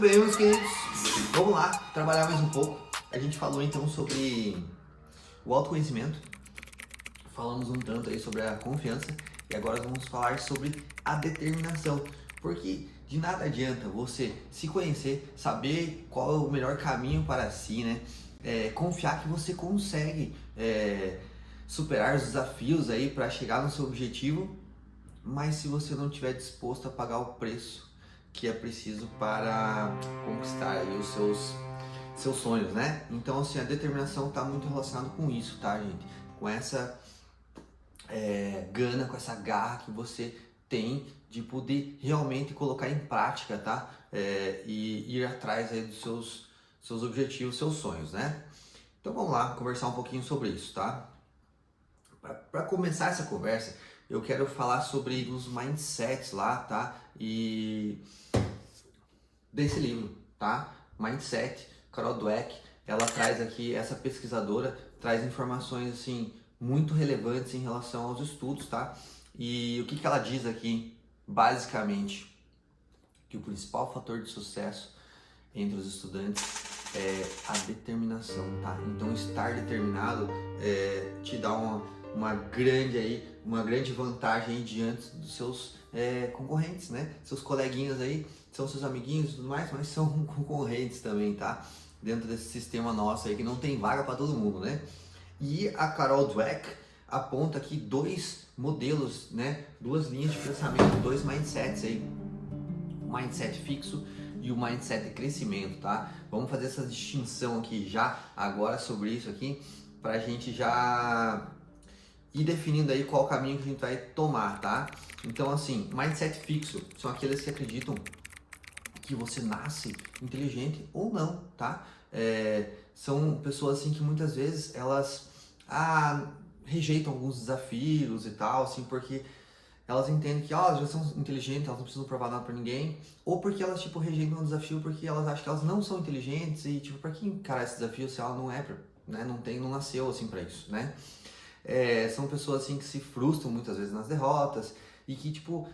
bem, meus queridos, vamos lá trabalhar mais um pouco. A gente falou então sobre o autoconhecimento, falamos um tanto aí sobre a confiança e agora vamos falar sobre a determinação, porque de nada adianta você se conhecer, saber qual é o melhor caminho para si, né? Confiar que você consegue superar os desafios aí para chegar no seu objetivo, mas se você não estiver disposto a pagar o preço que é preciso para conquistar aí os seus sonhos, né? Então, assim, a determinação está muito relacionada com isso, tá, gente? Com essa gana, com essa garra que você tem de poder realmente colocar em prática, tá? E ir atrás aí dos seus objetivos, seus sonhos, né? Então, vamos lá conversar um pouquinho sobre isso, tá? Para começar essa conversa, eu quero falar sobre os mindsets lá, tá? E desse livro, tá? Mindset, Carol Dweck, ela traz aqui, essa pesquisadora traz informações assim muito relevantes em relação aos estudos, tá? E o que ela diz aqui, basicamente, que o principal fator de sucesso entre os estudantes é a determinação, tá? Então estar determinado te dá uma grande vantagem aí diante dos seus concorrentes, né? Seus coleguinhas aí, são seus amiguinhos e tudo mais, mas são concorrentes também, tá? Dentro desse sistema nosso aí que não tem vaga para todo mundo, né? E a Carol Dweck aponta aqui dois modelos, né? Duas linhas de pensamento, dois mindsets aí. O mindset fixo e o mindset de crescimento, tá? Vamos fazer essa distinção aqui já agora sobre isso aqui, pra gente já ir definindo aí qual caminho que a gente vai tomar, tá? Então, assim, mindset fixo são aqueles que acreditam que você nasce inteligente ou não, tá? São pessoas assim que muitas vezes elas rejeitam alguns desafios e tal, assim, porque elas entendem que elas já são inteligentes, elas não precisam provar nada pra ninguém, ou porque elas tipo rejeitam um desafio porque elas acham que elas não são inteligentes e tipo, pra que encarar esse desafio se ela não é, né? Não nasceu assim pra isso, né? São pessoas assim que se frustram muitas vezes nas derrotas e que tipo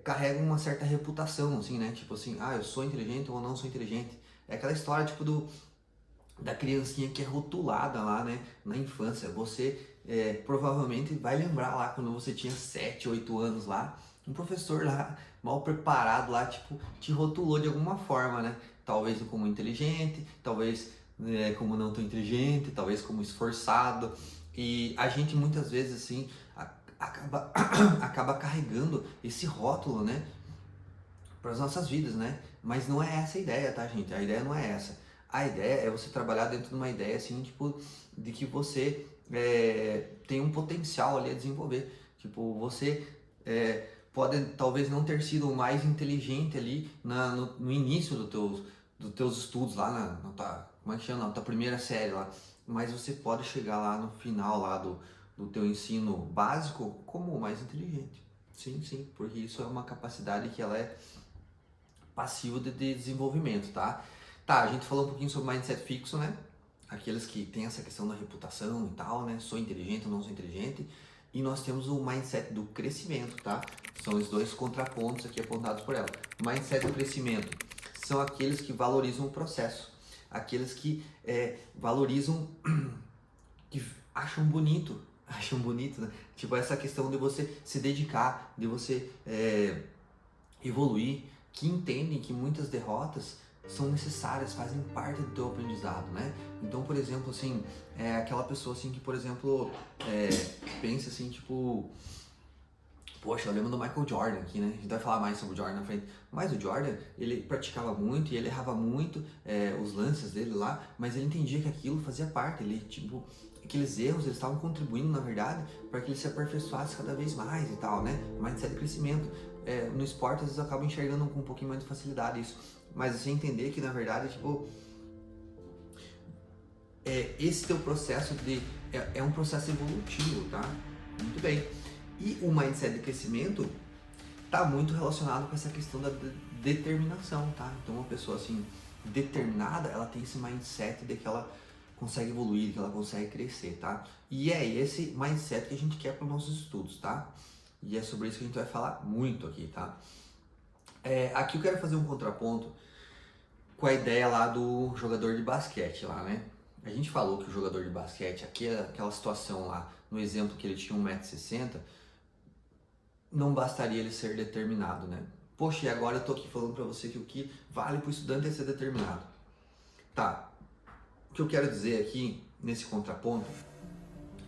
carregam uma certa reputação, assim, né? Tipo assim, eu sou inteligente ou não sou inteligente. É aquela história tipo da criancinha que é rotulada lá, né? Na infância. Você provavelmente vai lembrar lá quando você tinha 7, 8 anos lá, um professor lá mal preparado lá, tipo, te rotulou de alguma forma, né? Talvez como inteligente, talvez como não tão inteligente, talvez como esforçado. E a gente muitas vezes assim acaba carregando esse rótulo, né, para as nossas vidas, né? Mas não é essa a ideia, tá, gente? A ideia não é essa. A ideia é você trabalhar dentro de uma ideia assim, tipo, de que você tem um potencial ali a desenvolver. Tipo, você pode talvez não ter sido o mais inteligente ali no início dos teus estudos lá na tua, como é que chama? Na tua primeira série lá. Mas você pode chegar lá no final lá do teu ensino básico como o mais inteligente. Sim, porque isso é uma capacidade que ela é passiva de desenvolvimento, tá? Tá, a gente falou um pouquinho sobre mindset fixo, né? Aqueles que tem essa questão da reputação e tal, né? Sou inteligente ou não sou inteligente. E nós temos o mindset do crescimento, tá? São os dois contrapontos aqui apontados por ela. O mindset do crescimento são aqueles que valorizam o processo. Aqueles que valorizam, que acham bonito, né? Tipo, essa questão de você se dedicar, de você evoluir, que entendem que muitas derrotas são necessárias, fazem parte do teu aprendizado, né? Então, por exemplo, assim, aquela pessoa assim que, por exemplo, pensa assim, tipo, poxa, eu lembro do Michael Jordan aqui, né? A gente vai falar mais sobre o Jordan na frente. Mas o Jordan, ele praticava muito e ele errava muito os lances dele lá, mas ele entendia que aquilo fazia parte. Ele, tipo, aqueles erros, eles estavam contribuindo, na verdade, para que ele se aperfeiçoasse cada vez mais e tal, né? Mindset de crescimento. No esporte, às vezes, eu acabo enxergando com um pouquinho mais de facilidade isso. Mas você entender que, na verdade, tipo, esse teu processo é um processo evolutivo, tá? Muito bem. E o mindset de crescimento está muito relacionado com essa questão da determinação, tá? Então, uma pessoa assim determinada, ela tem esse mindset de que ela consegue evoluir, que ela consegue crescer, tá? E é esse mindset que a gente quer para os nossos estudos, tá? E é sobre isso que a gente vai falar muito aqui, tá? Aqui eu quero fazer um contraponto com a ideia lá do jogador de basquete lá, né? A gente falou que o jogador de basquete, aquela situação lá, no exemplo que ele tinha 1,60 m, não bastaria ele ser determinado, né? Poxa, e agora eu tô aqui falando pra você que o que vale pro estudante é ser determinado. Tá, o que eu quero dizer aqui, nesse contraponto,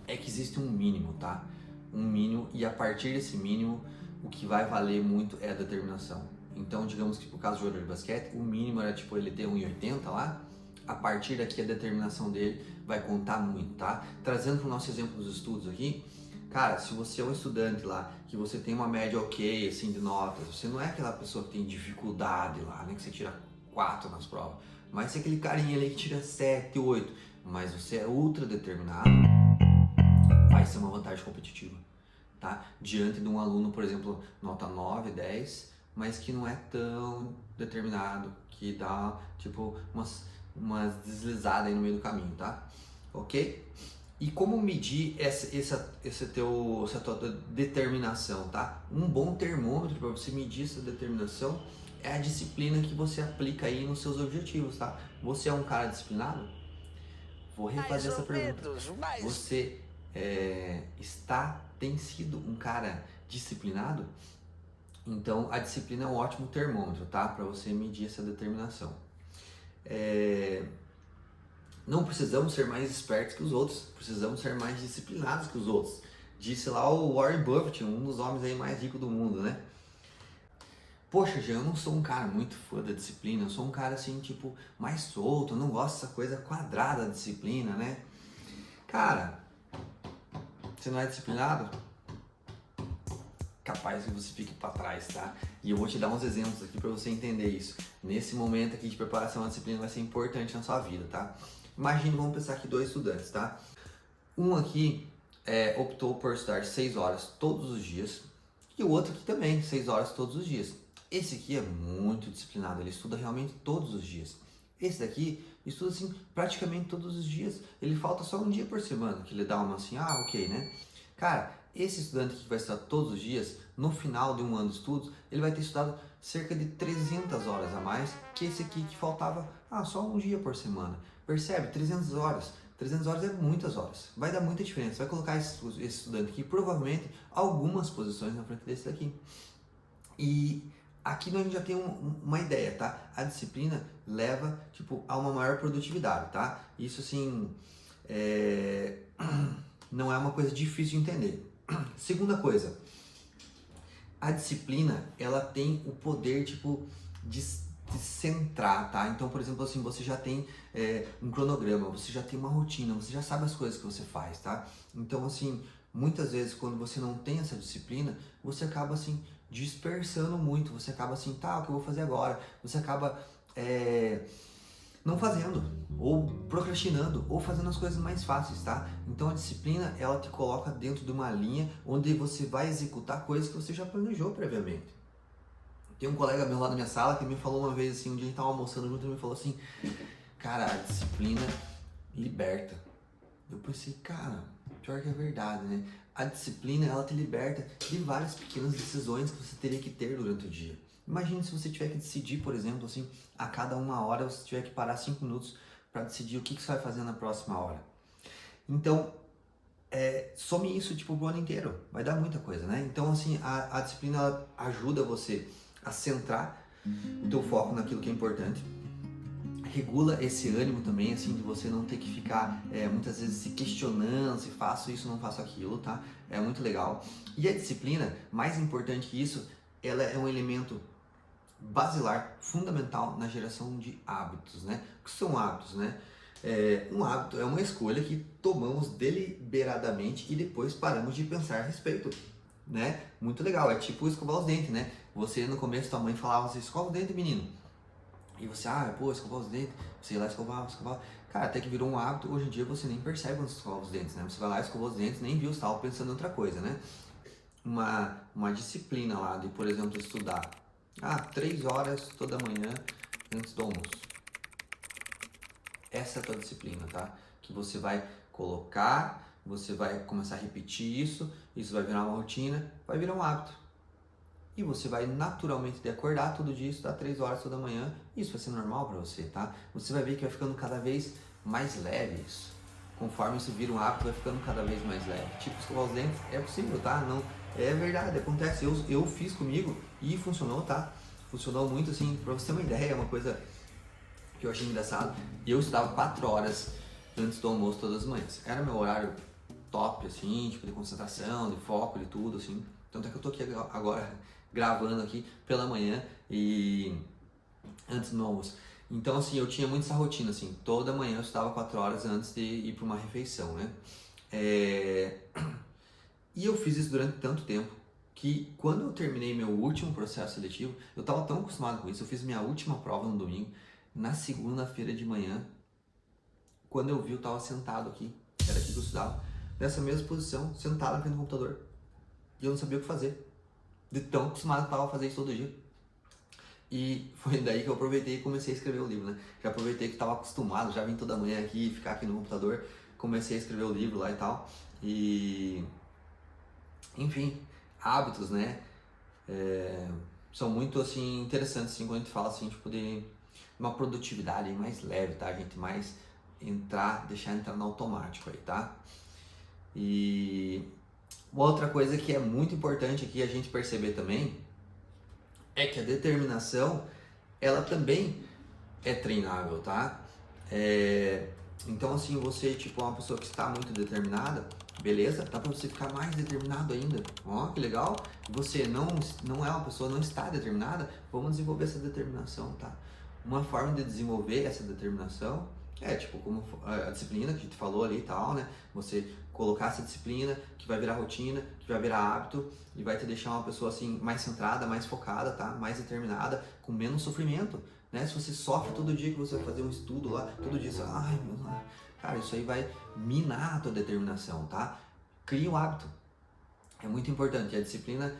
é que existe um mínimo, tá? Um mínimo, e a partir desse mínimo, o que vai valer muito é a determinação. Então, digamos que por causa do jogador de basquete, o mínimo era tipo ele ter 1,80 m lá, a partir daqui a determinação dele vai contar muito, tá? Trazendo para o nosso exemplo dos estudos aqui, cara, se você é um estudante lá, que você tem uma média ok, assim, de notas, você não é aquela pessoa que tem dificuldade lá, né, que você tira 4 nas provas, mas você é aquele carinha ali que tira 7, 8, mas você é ultra determinado, vai ser uma vantagem competitiva, tá? Diante de um aluno, por exemplo, nota 9, 10, mas que não é tão determinado, que dá, tipo, umas deslizadas aí no meio do caminho, tá? Ok? E como medir essa tua determinação, tá? Um bom termômetro para você medir essa determinação é a disciplina que você aplica aí nos seus objetivos, tá? Você é um cara disciplinado? Vou refazer essa pergunta. Você tem sido um cara disciplinado? Então, a disciplina é um ótimo termômetro, tá? Para você medir essa determinação. Não precisamos ser mais espertos que os outros, precisamos ser mais disciplinados que os outros. Disse lá o Warren Buffett, um dos homens aí mais ricos do mundo, né? Poxa, Jean, eu não sou um cara muito fã da disciplina, eu sou um cara assim, tipo, mais solto, eu não gosto dessa coisa quadrada da disciplina, né? Cara, você não é disciplinado? Capaz que você fique para trás, tá? E eu vou te dar uns exemplos aqui para você entender isso. Nesse momento aqui de preparação, a disciplina vai ser importante na sua vida, tá? Imagina, vamos pensar aqui 2 estudantes, tá? Um aqui optou por estudar 6 horas todos os dias e o outro aqui também, 6 horas todos os dias. Esse aqui é muito disciplinado, ele estuda realmente todos os dias. Esse daqui estuda assim praticamente todos os dias. Ele falta só um dia por semana que ele dá uma assim, ok, né? Cara, esse estudante que vai estudar todos os dias, no final de um ano de estudos, ele vai ter estudado cerca de 300 horas a mais que esse aqui que faltava só um dia por semana. Percebe? 300 horas. 300 horas é muitas horas. Vai dar muita diferença. Vai colocar esse estudante aqui, provavelmente, algumas posições na frente desse daqui. E aqui a gente já tem uma ideia, tá? A disciplina leva, tipo, a uma maior produtividade, tá? Isso, assim, não é uma coisa difícil de entender. Segunda coisa, a disciplina, ela tem o poder, tipo, de centrar, tá? Então, por exemplo, assim, você já tem um cronograma, você já tem uma rotina, você já sabe as coisas que você faz, tá? Então, assim, muitas vezes quando você não tem essa disciplina, você acaba, assim, dispersando muito, você acaba assim, tá, o que eu vou fazer agora? Você acaba não fazendo, ou procrastinando, ou fazendo as coisas mais fáceis, tá? Então a disciplina, ela te coloca dentro de uma linha onde você vai executar coisas que você já planejou previamente. Tem um colega meu lá na minha sala que me falou uma vez assim, um dia a gente tava almoçando junto e me falou assim, cara, a disciplina liberta. Eu pensei, cara, pior que é verdade, né? A disciplina, ela te liberta de várias pequenas decisões que você teria que ter durante o dia. Imagine se você tiver que decidir, por exemplo, assim, a cada 1 hora você tiver que parar 5 minutos para decidir o que você vai fazer na próxima hora. Então, some isso tipo o ano inteiro, vai dar muita coisa, né? Então, assim, a disciplina ela ajuda você a centrar o teu foco naquilo que é importante, regula esse ânimo também, assim, de você não ter que ficar muitas vezes se questionando se faço isso, não faço aquilo, tá? É muito legal. E a disciplina, mais importante que isso, ela é um elemento basilar, fundamental na geração de hábitos, né? O que são hábitos, né? Um hábito é uma escolha que tomamos deliberadamente e depois paramos de pensar a respeito, né? Muito legal, é tipo escovar os dentes, né? Você no começo, tua mãe falava assim, escova o dente, menino. E você, escovar os dentes, você ia lá escovar. Cara, até que virou um hábito, hoje em dia você nem percebe quando você escova os dentes, né? Você vai lá, escova os dentes, nem viu, você estava pensando em outra coisa, né? Uma disciplina lá de, por exemplo, estudar 3 horas toda manhã antes do almoço. Essa é a tua disciplina, tá? Que você vai colocar, você vai começar a repetir isso vai virar uma rotina, vai virar um hábito. e você vai naturalmente de acordar todo dia, estudar 3 horas toda manhã. Isso vai ser normal para você, tá? Você vai ver que vai ficando cada vez mais leve isso. Conforme isso vira um hábito, vai ficando cada vez mais leve. Tipo, escovar os dentes é possível, tá? Não, é verdade, acontece. Eu fiz comigo e funcionou, tá? Funcionou muito, assim, pra você ter uma ideia, é uma coisa que eu achei engraçado. Eu estudava 4 horas antes do almoço todas as manhãs. Era meu horário top, assim, tipo, de concentração, de foco, de tudo, assim. Tanto é que eu tô aqui agora gravando aqui pela manhã e antes do meu almoço. Então, assim, eu tinha muito essa rotina, assim, toda manhã eu estudava 4 horas antes de ir para uma refeição, né? E eu fiz isso durante tanto tempo que quando eu terminei meu último processo seletivo, eu estava tão acostumado com isso, eu fiz minha última prova no domingo, na segunda-feira de manhã, quando eu vi, eu estava sentado aqui, era aqui que eu estudava, nessa mesma posição, sentado na frente do computador, e eu não sabia o que fazer, de tão acostumado que eu estava a fazer isso todo dia. E foi daí que eu aproveitei e comecei a escrever o livro, né? Já aproveitei que estava acostumado, já vim toda manhã aqui, ficar aqui no computador, comecei a escrever o livro lá e tal. E, enfim, hábitos, né? São muito, assim, interessantes, assim, quando a gente fala, assim, tipo, de uma produtividade mais leve, tá, gente? Mais deixar entrar no automático aí, tá? E uma outra coisa que é muito importante aqui a gente perceber também é que a determinação, ela também é treinável, tá? Então, assim, você, tipo, é uma pessoa que está muito determinada, beleza? Dá pra você ficar mais determinado ainda. Ó, que legal. Você não é uma pessoa, não está determinada, vamos desenvolver essa determinação, tá? Uma forma de desenvolver essa determinação é, tipo, como a disciplina que a gente falou ali e tal, né? Você colocar essa disciplina que vai virar rotina, que vai virar hábito e vai te deixar uma pessoa, assim, mais centrada, mais focada, tá? Mais determinada, com menos sofrimento. Né? Se você sofre todo dia que você vai fazer um estudo lá, todo dia você vai, ai meu Deus, cara, isso aí vai minar a tua determinação, tá? Cria um hábito. É muito importante. A disciplina,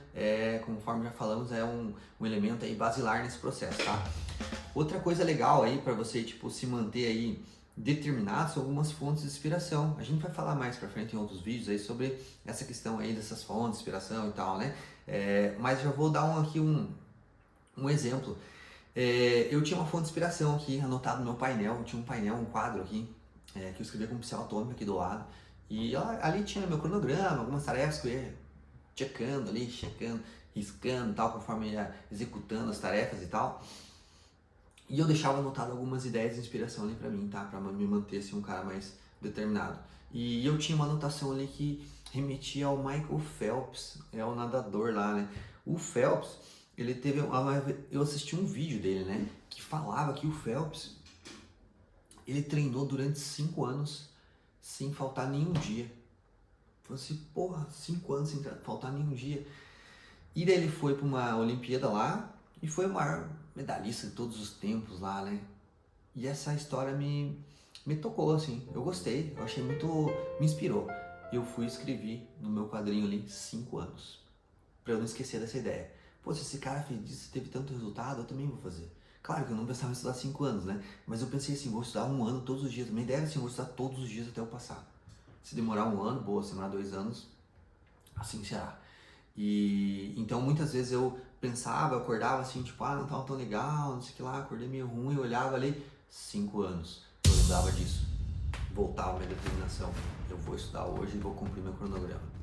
conforme já falamos, é um elemento aí basilar nesse processo, tá? Outra coisa legal aí para você, tipo, se manter aí determinado são algumas fontes de inspiração. A gente vai falar mais pra frente em outros vídeos aí sobre essa questão aí dessas fontes de inspiração e tal, né? Mas já vou dar aqui um exemplo. Eu tinha uma fonte de inspiração aqui anotado no meu painel, eu tinha um painel, um quadro aqui, que eu escrevia com pincel atômico aqui do lado, e ali tinha meu cronograma, algumas tarefas que eu ia checando, riscando tal, conforme eu ia executando as tarefas e tal, e eu deixava anotado algumas ideias de inspiração ali pra mim, tá, pra me manter assim, um cara mais determinado. E eu tinha uma anotação ali que remetia ao Michael Phelps, é o nadador lá, né, o Phelps. Ele teve eu assisti um vídeo dele, né, que falava que o Phelps, ele treinou durante 5 anos sem faltar nenhum dia. Falei assim, porra, 5 anos sem faltar nenhum dia. E daí ele foi para uma Olimpíada lá e foi o maior medalhista de todos os tempos lá, né. E essa história me tocou, assim, eu gostei, eu achei muito, me inspirou. Eu fui e escrevi no meu quadrinho ali 5 anos, para eu não esquecer dessa ideia. Pô, se esse cara fez isso, teve tanto resultado, eu também vou fazer. Claro que eu não pensava em estudar 5 anos, né? Mas eu pensei assim, vou estudar 1 ano todos os dias. Minha ideia era assim, vou estudar todos os dias até eu passar. Se demorar 1 ano, boa, se demorar 2 anos, assim será. E então muitas vezes eu pensava, eu acordava assim, tipo, não tava tão legal, não sei o que lá, acordei meio ruim, eu olhava ali, 5 anos. Eu lembrava disso. Voltava a minha determinação. Eu vou estudar hoje e vou cumprir meu cronograma.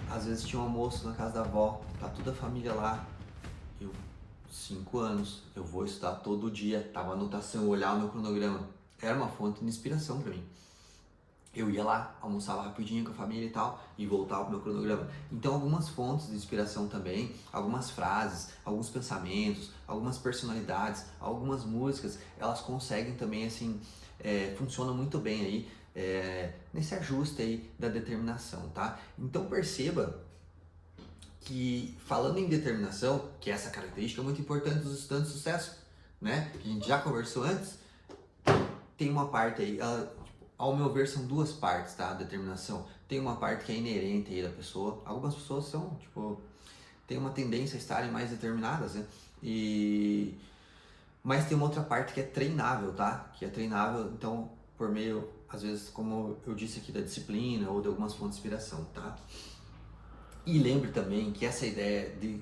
Às vezes tinha um almoço na casa da avó, tá toda a família lá. 5 anos, eu vou estudar todo dia. Tava anotação, eu olhava o meu cronograma. Era uma fonte de inspiração para mim. Eu ia lá, almoçava rapidinho com a família e tal, e voltava pro meu cronograma. Então algumas fontes de inspiração também, algumas frases, alguns pensamentos, algumas personalidades, algumas músicas, elas conseguem também, assim, funcionam muito bem aí, nesse ajuste aí da determinação, tá? Então perceba que, falando em determinação, que essa característica é muito importante dos estudantes de sucesso, né? Que a gente já conversou antes, tem uma parte aí, ao meu ver são 2 partes, tá? A determinação. Tem uma parte que é inerente aí da pessoa, algumas pessoas são, tipo, tem uma tendência a estarem mais determinadas, né? Mas tem uma outra parte que é treinável, tá? Que é treinável, então, por meio, às vezes, como eu disse aqui, da disciplina ou de algumas fontes de inspiração, tá? E lembre também que essa ideia de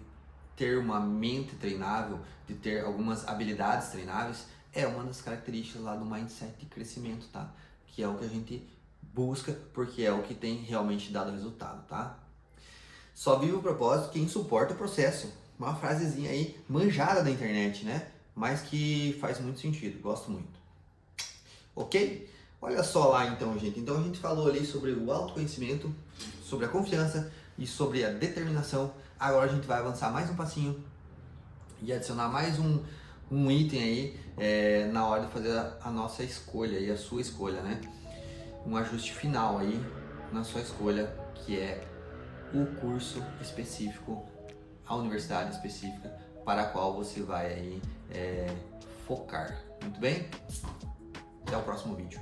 ter uma mente treinável, de ter algumas habilidades treináveis, é uma das características lá do mindset de crescimento, tá? Que é o que a gente busca, porque é o que tem realmente dado resultado, tá? Só vive o propósito quem suporta o processo. Uma frasezinha aí manjada da internet, né? Mas que faz muito sentido, gosto muito. Ok? Olha só lá então, gente. Então a gente falou ali sobre o autoconhecimento, sobre a confiança e sobre a determinação. Agora a gente vai avançar mais um passinho e adicionar mais um item aí na hora de fazer a nossa escolha e a sua escolha, né? Um ajuste final aí na sua escolha, que é o curso específico, a universidade específica para a qual você vai aí focar. Muito bem? Até o próximo vídeo.